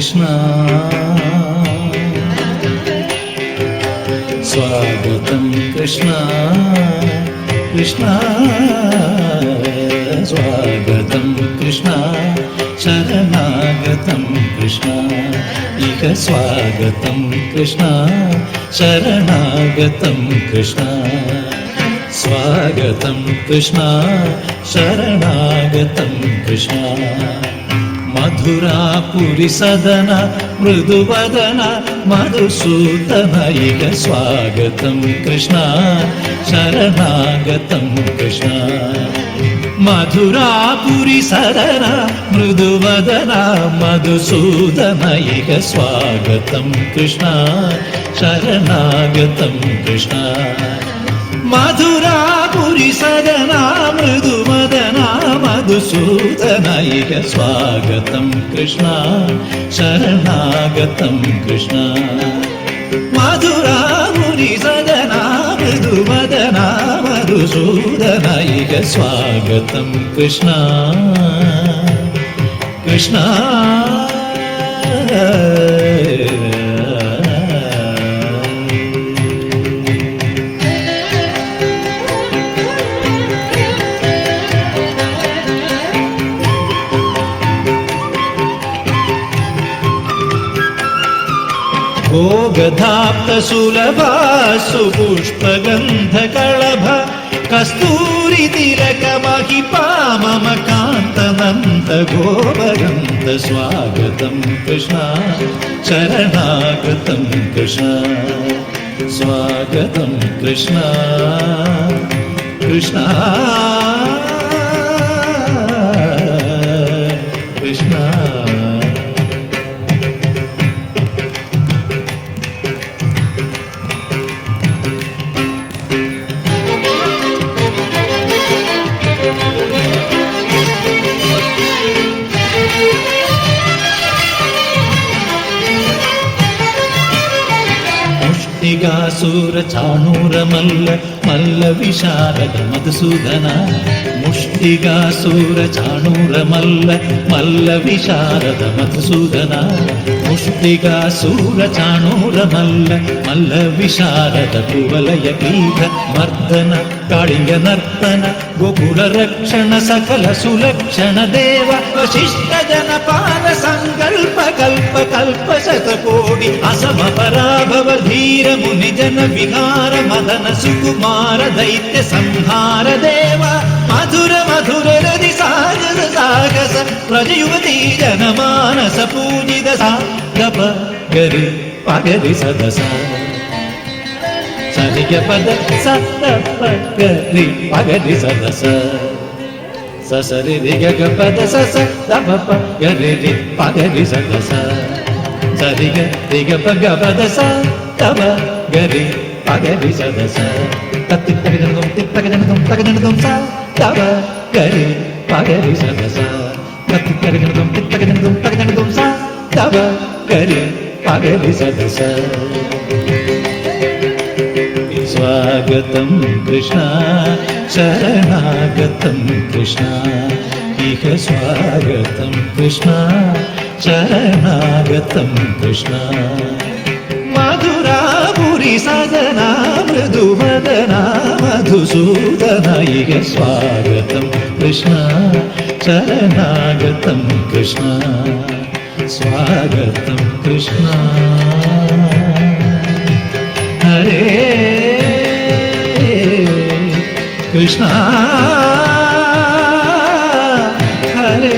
കൃഷ്ണ സ്വാഗതം കൃഷ്ണ കൃഷ്ണ സ്വാഗതം കൃഷ്ണ ശരണാഗതം കൃഷ്ണ ഇഹ സ്വാഗതം കൃഷ്ണ ശരണാഗതം കൃഷ്ണ സ്വാഗതം കൃഷ്ണ ശരണാഗതം കൃഷ്ണ മധുരാപുരി സദന മൃദുവദന മധുസൂദന ഇഹ സ്വാഗതം കൃഷ്ണ ശരണാഗതം കൃഷ്ണ മധുരാപുരി സദന മൃദുവദന മധുസൂദന ഇഹ സ്വാഗതം കൃഷ്ണ ശരണാഗതം കൃഷ്ണ മധുരാപുരി സദന മൃദുവദന മധുസൂദന ഇഹ സ്വാഗതം കൃഷ്ണ ശരണാഗതം കൃഷ്ണ മധുരാപുരി സദന മൃദുവദന മധുസൂദന ഇഹ സ്വാഗതം കൃഷ്ണ കൃഷ്ണ ഭോഗധാപ്തസുലഭ സുപുഷ്പഗന്ധകളഭ കസ്തൂരി തിലകമഹിപാമമകാന്തനന്ദ ഗോപഗന്ധ സ്വാഗതം കൃഷ്ണ ശരണാഗതം കൃഷ്ണ സ്വാഗതം കൃഷ്ണ കൃഷ്ണ കൃഷ്ണ മുഷ്ടികാസുര ചാണൂര മല്ല മല്ല വിശാരദ മധുസൂദന മുഷ്ടികാസുര ചാണൂര മല്ല മല്ല വിശാരദ മധുസൂദന മുഷ്ടികാസുര ചാണൂര മല്ല മല്ല വിശാരദ കുവലയ ക്രീഡ മർദ്ദന കാളിംഗ നർത്തന ഗോകുല രക്ഷണ സകല സുലക്ഷണ ദേവ വശിഷ്ഠ ജനപാല സങ്കൽപ കൽപ കൽപ ശതകോടി അസമ പരാഭവ ധീര മുനി ജന വിഹാര മദന സുകുമാര ദൈത്യ സംഹാര ദേവ മധുര മധുര രതി സാഗര സാഗസ പ്രജയുവതി ജനമാനസ പൂജിത സാഗപ ഗരി പഗരി സദസ സരിഗ പദ സദപ ഗരി പഗരി സദസ സസരി രിഗ പദ സസ ദപ ഗരി പഗരി സദസ സരിഗ രിഗ പഗ പദ സ തപ ഗരി പഗരി സദസ തത്തിത്തകജനതും തിത്തകജനതും തകജനതും സ തപ ഗരി പഗരി സദസ തത്തിത്തകജനതും തിത്തകജനതും തകജനതും സ തപ ഗരി പഗരി സദസ സ്വാഗതം കൃഷ്ണ ശരണാഗതം കൃഷ്ണ ഇഹ സ്വാഗതം കൃഷ്ണ ശരണാഗതം കൃഷ്ണ മധുരാപുരി സദന മൃദുവദന മധുസൂദന ഇഹ സ്വാഗതം കൃഷ്ണ ശരണാഗതം കൃഷ്ണ സ്വാഗതം കൃഷ്ണ ഹരേ കൃഷ്ണ ഹരേ